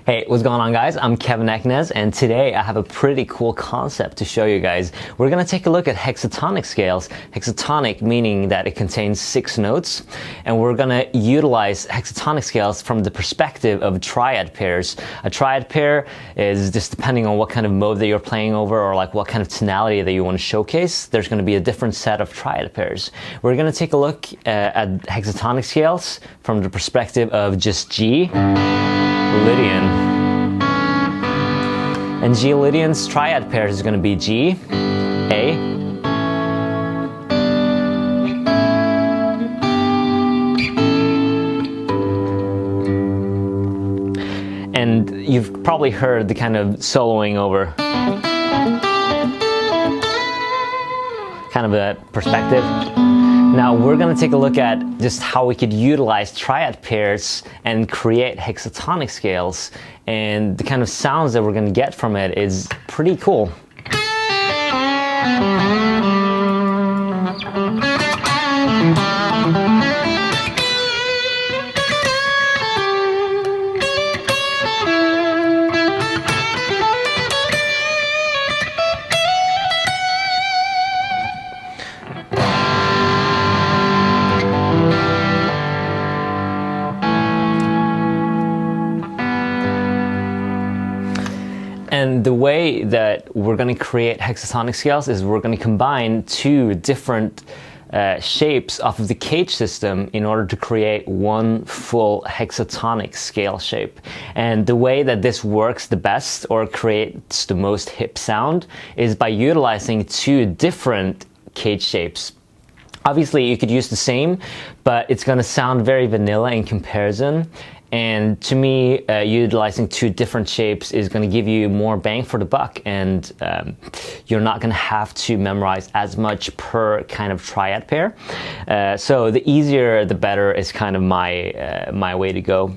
Hey, what's going on, guys? I'm Kevin Eknes, and today I have a pretty cool concept to show you guys. We're gonna take a look at hexatonic scales. Hexatonic meaning that it contains 6 notes, and we're gonna utilize hexatonic scales from the perspective of triad pairs. A triad pair is just depending on what kind of mode that you're playing over, or like what kind of tonality that you want to showcase. There's gonna be a different set of triad pairs. We're gonna take a look at hexatonic scales from the perspective of just G, Lydian. And G Lydian's triad pairs is going to be G, A, and you've probably heard the kind of soloing over kind of a perspective. Now we're going to take a look at just how we could utilize triad pairs and create hexatonic scales, and the kind of sounds that we're going to get from it is pretty cool. And the way that we're going to create hexatonic scales is we're going to combine 2 different shapes off of the cage system in order to create one full hexatonic scale shape. And the way that this works the best, or creates the most hip sound, is by utilizing 2 different cage shapes. Obviously you could use the same, but it's going to sound very vanilla in comparison. And to me, utilizing 2 different shapes is going to give you more bang for the buck, and you're not going to have to memorize as much per kind of triad pair. So the easier the better is kind of my way to go,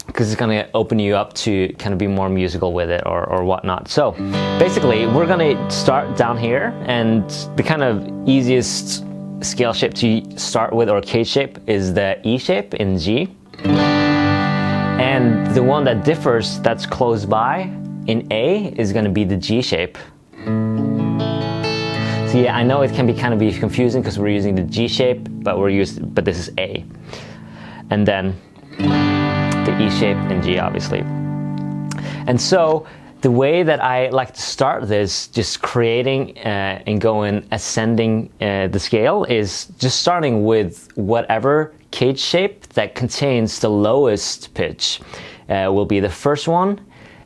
because it's going to open you up to kind of be more musical with it, or whatnot. So basically we're going to start down here, and the kind of easiest scale shape to start with, or cage shape, is the E shape in G. And the one that differs, that's close by in A, is going to be the G shape. So yeah, I know it can be kind of confusing because we're using the G shape, but but this is A. And then the E shape in G, obviously. And so the way that I like to start this, just creating and going ascending the scale, is just starting with whatever cage shape that contains the lowest pitch will be the first one,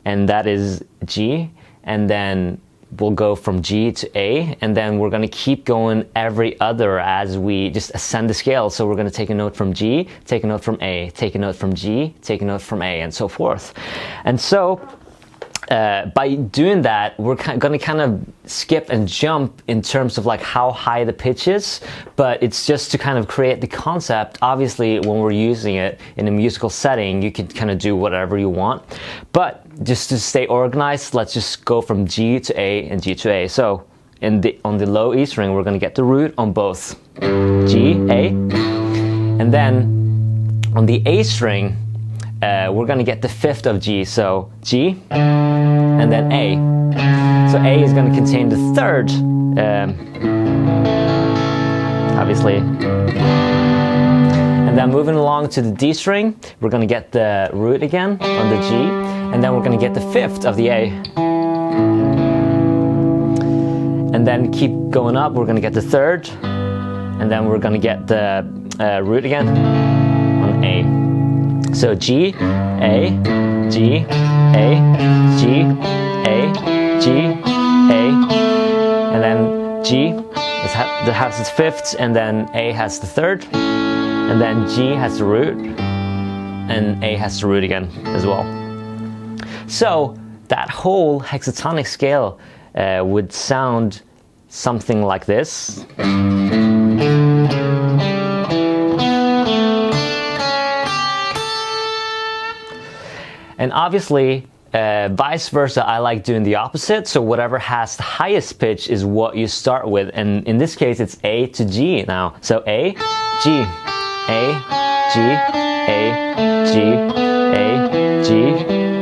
and that is G, and then we'll go from G to A, and then we're going to keep going every other as we just ascend the scale. So we're going to take a note from G, take a note from A, take a note from G, take a note from A, and so forth. And so by doing that, we're going to kind of skip and jump in terms of like how high the pitch is, but it's just to kind of create the concept. Obviously, when we're using it in a musical setting, you can kind of do whatever you want, but just to stay organized, let's just go from G to A and G to A. So on the low E string, we're going to get the root on both G, A, and then on the A string, we're going to get the 5th of G, so G, and then A. So A is going to contain the 3rd, obviously. And then moving along to the D string, we're going to get the root again on the G, and then we're going to get the 5th of the A. And then keep going up, we're going to get the 3rd, and then we're going to get the root again on A. So G, A, G, A, G, A, G, A, and then G has its 5th, and then A has the 3rd, and then G has the root, and A has the root again as well. So that whole hexatonic scale would sound something like this. And obviously, vice versa, I like doing the opposite. So whatever has the highest pitch is what you start with. And in this case, it's A to G now. So A, G, A, G, A, G, A, G,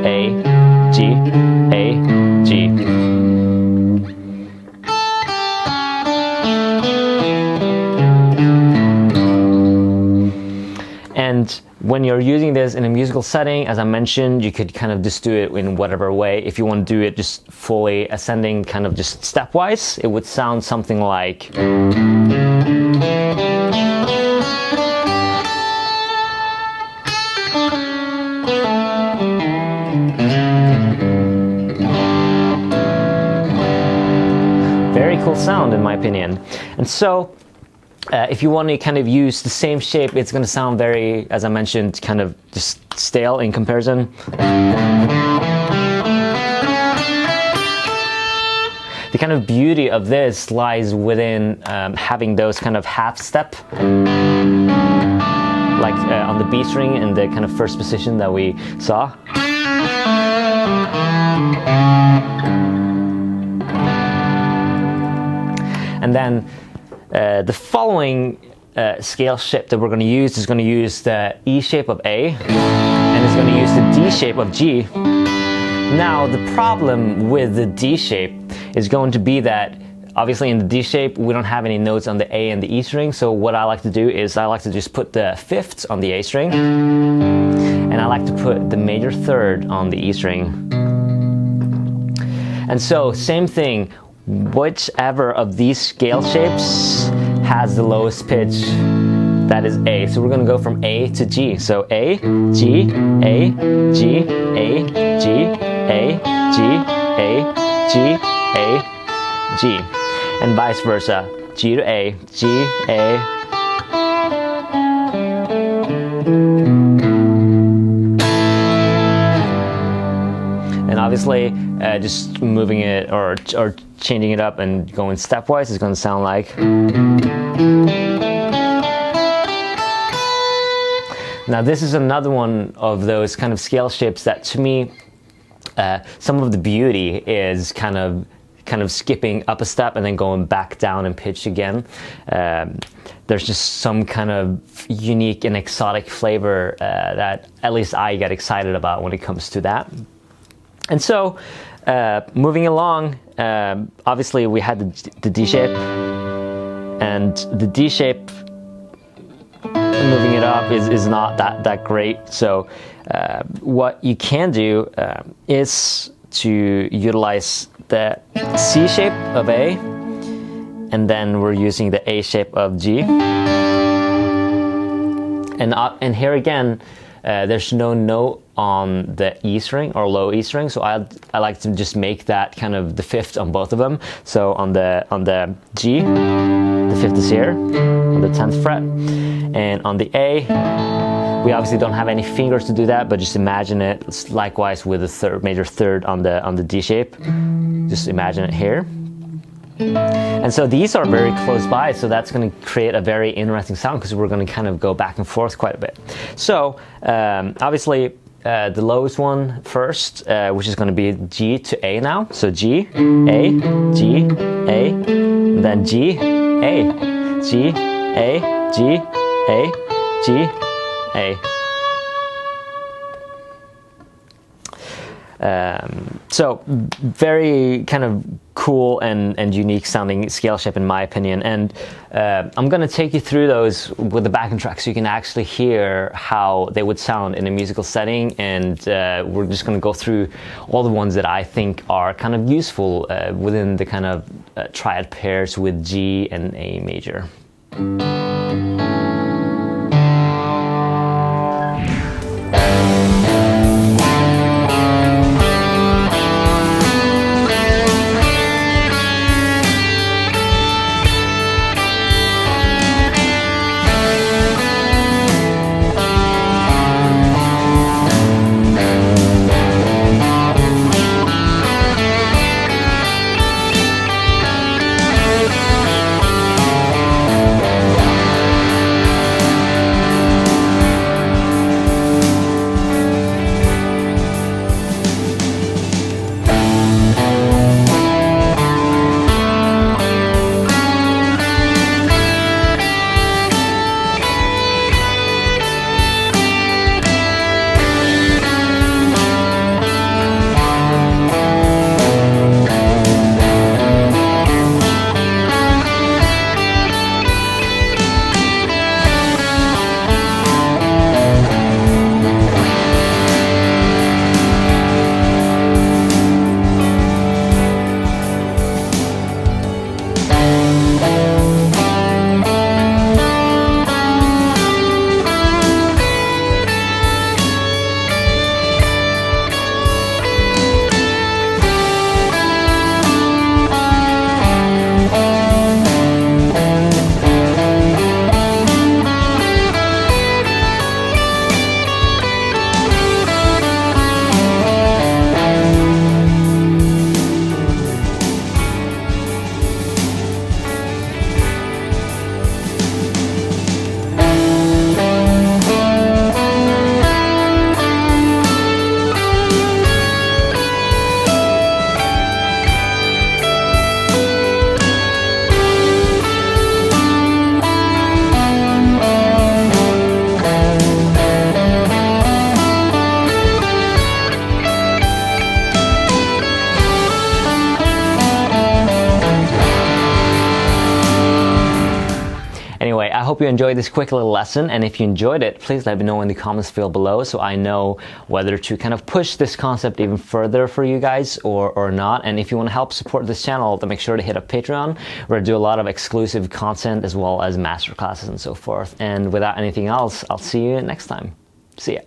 when you're using this in a musical setting, as I mentioned, you could kind of just do it in whatever way. If you want to do it just fully ascending, kind of just stepwise, it would sound something like. Very cool sound, in my opinion. And so if you want to kind of use the same shape, it's going to sound very, as I mentioned, kind of just stale in comparison. The kind of beauty of this lies within having those kind of half step, like on the B string in the kind of first position that we saw. And then the following scale shape that we're going to use is going to use the E shape of A, and it's going to use the D shape of G. Now, the problem with the D shape is going to be that obviously in the D shape we don't have any notes on the A and the E string, so what I like to do is I like to just put the fifths on the A string, and I like to put the major third on the E string. And so, same thing, whichever of these scale shapes has the lowest pitch, that is A. So we're going to go from A to G. So A, G, A, G, A, G, A, G, A, G, A, G. And vice versa. G to A, G, A. And obviously, just moving it or changing it up and going stepwise is going to sound like. Now this is another one of those kind of scale shapes that, to me, some of the beauty is kind of skipping up a step and then going back down in pitch again. There's just some kind of unique and exotic flavor that at least I get excited about when it comes to that. And so, moving along, obviously we had the D shape, and the D shape, moving it up is not that great. So what you can do is to utilize the C shape of A, and then we're using the A shape of G. And here again, there's no note on the E string or low E string, so I like to just make that kind of the fifth on both of them. So on the G, the fifth is here on the 10th fret, and on the A, we obviously don't have any fingers to do that, but just imagine it. It's likewise with the major third on the D shape. Just imagine it here. And so these are very close by, so that's going to create a very interesting sound because we're going to kind of go back and forth quite a bit. So obviously the lowest one first, which is going to be G to A now. So G, A, G, A, and then G, A, G, A, G, A, G, A. So very kind of cool and unique sounding scale shape in my opinion, and I'm gonna take you through those with the backing track so you can actually hear how they would sound in a musical setting, and we're just gonna go through all the ones that I think are kind of useful within the kind of triad pairs with G and A major. I hope you enjoyed this quick little lesson, and if you enjoyed it, please let me know in the comments field below so I know whether to kind of push this concept even further for you guys or not. And if you want to help support this channel, then make sure to hit up Patreon, where I do a lot of exclusive content as well as masterclasses and so forth. And without anything else, I'll see you next time. See ya.